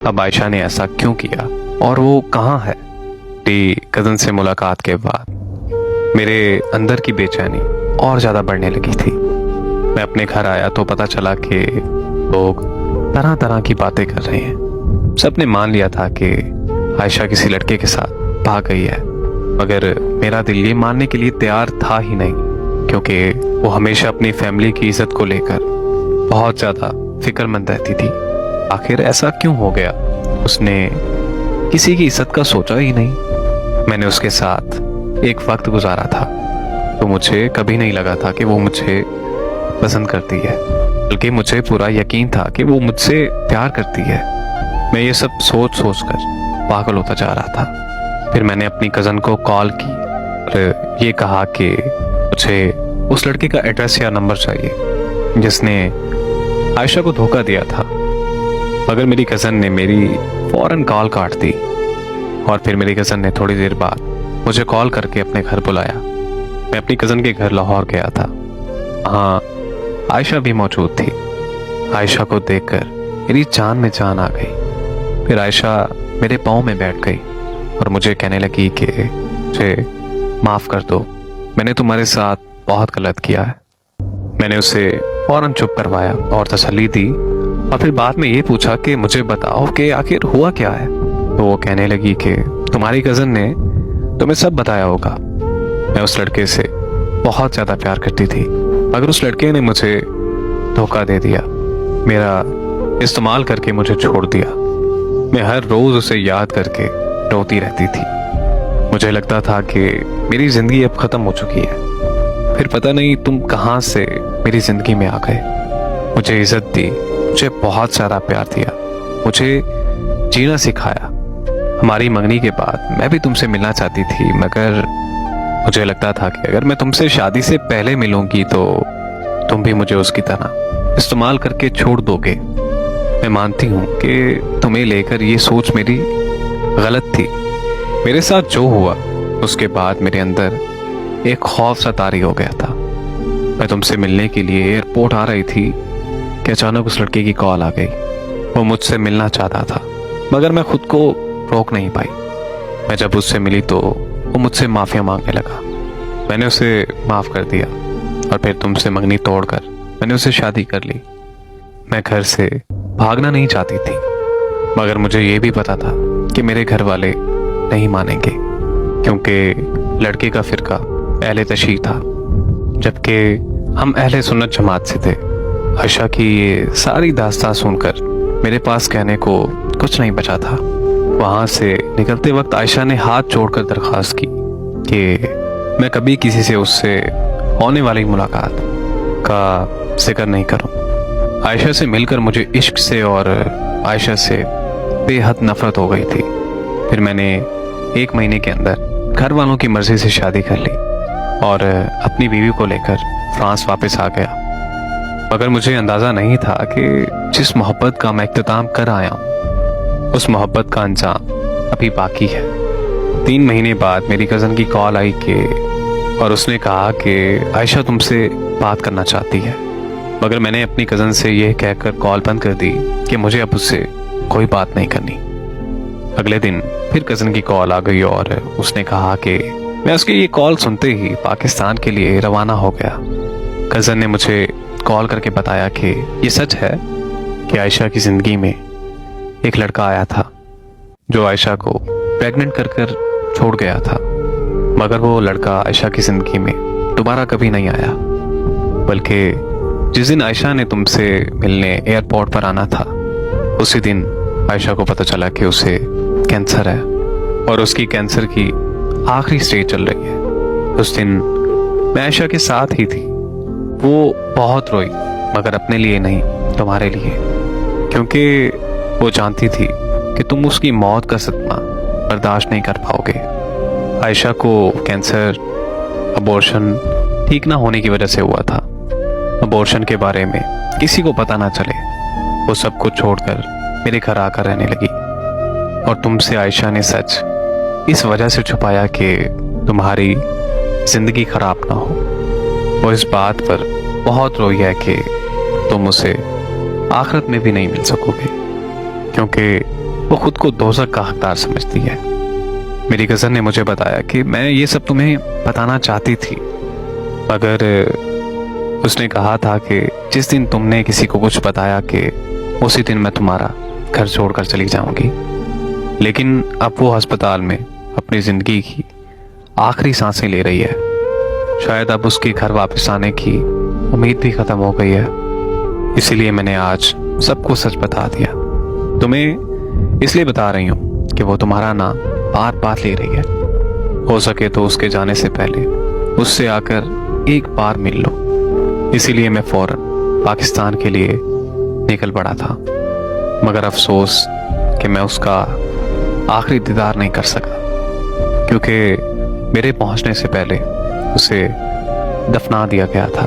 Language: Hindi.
अब आयशा ने ऐसा क्यों किया और वो कहाँ है। मेरी कज़न से मुलाकात के बाद मेरे अंदर की बेचैनी और ज़्यादा बढ़ने लगी थी। मैं अपने घर आया तो पता चला कि लोग तरह तरह की बातें कर रहे हैं। सबने मान लिया था कि आयशा किसी लड़के के साथ भाग गई है, मगर मेरा दिल ये मानने के लिए तैयार था ही नहीं, क्योंकि वो हमेशा अपनी फैमिली की इज्जत को लेकर बहुत ज़्यादा फिक्रमंद रहती थी। आखिर ऐसा क्यों हो गया? उसने किसी की इज्जत का सोचा ही नहीं। मैंने उसके साथ एक वक्त गुजारा था तो मुझे कभी नहीं लगा था कि वो मुझे पसंद करती है, बल्कि मुझे पूरा यकीन था कि वो मुझसे प्यार करती है। मैं ये सब सोच सोच कर पागल होता जा रहा था। फिर मैंने अपनी कज़न को कॉल की और ये कहा कि मुझे उस लड़के का एड्रेस या नंबर चाहिए जिसने आयशा को धोखा दिया था। मगर मेरी कज़न ने मेरी फ़ौरन कॉल काट दी और फिर मेरी कज़न ने थोड़ी देर बाद मुझे कॉल करके अपने घर बुलाया। मैं अपनी कज़न के घर लाहौर गया था। हाँ, आयशा भी मौजूद थी। आयशा को देखकर मेरी जान में जान आ गई। फिर आयशा मेरे पाँव में बैठ गई और मुझे कहने लगी कि मुझे माफ़ कर दो, मैंने तुम्हारे साथ बहुत गलत किया है। मैंने उसे फ़ौरन चुप करवाया और तसल्ली दी और फिर बाद में ये पूछा कि मुझे बताओ कि आखिर हुआ क्या है। तो वो कहने लगी कि तुम्हारी कज़न ने तुम्हें सब बताया होगा। मैं उस लड़के से बहुत ज़्यादा प्यार करती थी, मगर उस लड़के ने मुझे धोखा दे दिया, मेरा इस्तेमाल करके मुझे छोड़ दिया। मैं हर रोज़ उसे याद करके रोती रहती थी। मुझे लगता था कि मेरी ज़िंदगी अब ख़त्म हो चुकी है। फिर पता नहीं तुम कहाँ से मेरी ज़िंदगी में आ गए। मुझे इज़्ज़त दी, मुझे बहुत सारा प्यार दिया, मुझे जीना सिखाया। हमारी मंगनी के बाद मैं भी तुमसे मिलना चाहती थी, मगर मुझे लगता था कि अगर मैं तुमसे शादी से पहले मिलूंगी तो तुम भी मुझे उसकी तरह इस्तेमाल करके छोड़ दोगे। मैं मानती हूँ कि तुम्हें लेकर ये सोच मेरी गलत थी। मेरे साथ जो हुआ उसके बाद मेरे अंदर एक खौफ सा तारी हो गया था। मैं तुमसे मिलने के लिए एयरपोर्ट आ रही थी कि अचानक उस लड़के की कॉल आ गई। वो मुझसे मिलना चाहता था, मगर मैं खुद को रोक नहीं पाई। मैं जब उससे मिली तो वो मुझसे माफ़िया मांगने लगा। मैंने उसे माफ़ कर दिया और फिर तुमसे मंगनी तोड़कर मैंने उसे शादी कर ली। मैं घर से भागना नहीं चाहती थी, मगर मुझे ये भी पता था कि मेरे घर वाले नहीं मानेंगे, क्योंकि लड़के का फ़िरका अहले तशीह था, जबकि हम अहले सुन्नत जमात से थे। आयशा की ये सारी दास्तां सुनकर मेरे पास कहने को कुछ नहीं बचा था। वहाँ से निकलते वक्त आयशा ने हाथ जोड़कर दरख्वास्त की कि मैं कभी किसी से उससे होने वाली मुलाकात का जिक्र नहीं करूं। आयशा से मिलकर मुझे इश्क से और आयशा से बेहद नफरत हो गई थी। फिर मैंने 1 महीने के अंदर घर वालों की मर्जी से शादी कर ली और अपनी बीवी को लेकर फ्रांस वापस आ गया। मगर मुझे अंदाज़ा नहीं था कि जिस मोहब्बत का मैं इख्तिताम कर आया हूँ उस मोहब्बत का अंजाम अभी बाकी है। 3 महीने बाद मेरी कज़न की कॉल आई कि और उसने कहा कि आयशा तुमसे बात करना चाहती है, मगर मैंने अपनी कज़न से यह कहकर कॉल बंद कर दी कि मुझे अब उससे कोई बात नहीं करनी। अगले दिन फिर कज़न की कॉल आ गई और उसने कहा कि मैं उसकी ये कॉल सुनते ही पाकिस्तान के लिए रवाना हो गया। कज़न ने मुझे कॉल करके बताया कि ये सच है कि आयशा की ज़िंदगी में एक लड़का आया था जो आयशा को प्रेग्नेंट कर कर छोड़ गया था, मगर वो लड़का आयशा की ज़िंदगी में दोबारा कभी नहीं आया। बल्कि जिस दिन आयशा ने तुमसे मिलने एयरपोर्ट पर आना था उसी दिन आयशा को पता चला कि उसे कैंसर है और उसकी कैंसर की आखिरी स्टेज चल रही है। उस दिन मैं आयशा के साथ ही थी। वो बहुत रोई, मगर अपने लिए नहीं, तुम्हारे लिए, क्योंकि वो जानती थी कि तुम उसकी मौत का सदमा बर्दाश्त नहीं कर पाओगे। आयशा को कैंसर अबॉर्शन ठीक ना होने की वजह से हुआ था। अबॉर्शन के बारे में किसी को पता ना चले, वो सब कुछ छोड़कर मेरे घर आकर रहने लगी। और तुमसे आयशा ने सच इस वजह से छुपाया कि तुम्हारी ज़िंदगी खराब ना हो। वो इस बात पर बहुत रोई है कि तुम उसे आखिरत में भी नहीं मिल सकोगे, क्योंकि वो खुद को दोज़ख का हकदार समझती है। मेरी कज़न ने मुझे बताया कि मैं ये सब तुम्हें बताना चाहती थी, मगर उसने कहा था कि जिस दिन तुमने किसी को कुछ बताया कि उसी दिन मैं तुम्हारा घर छोड़कर चली जाऊंगी। लेकिन अब वो अस्पताल में अपनी ज़िंदगी की आखिरी सांसें ले रही है। शायद अब उसके घर वापस आने की उम्मीद भी ख़त्म हो गई है। इसीलिए मैंने आज सबको सच बता दिया। तुम्हें इसलिए बता रही हूँ कि वो तुम्हारा नाम बार बार ले रही है। हो सके तो उसके जाने से पहले उससे आकर एक बार मिल लो। इसीलिए मैं फौरन पाकिस्तान के लिए निकल पड़ा था, मगर अफसोस कि मैं उसका आखिरी दीदार नहीं कर सका, क्योंकि मेरे पहुंचने से पहले उसे दफना दिया गया था।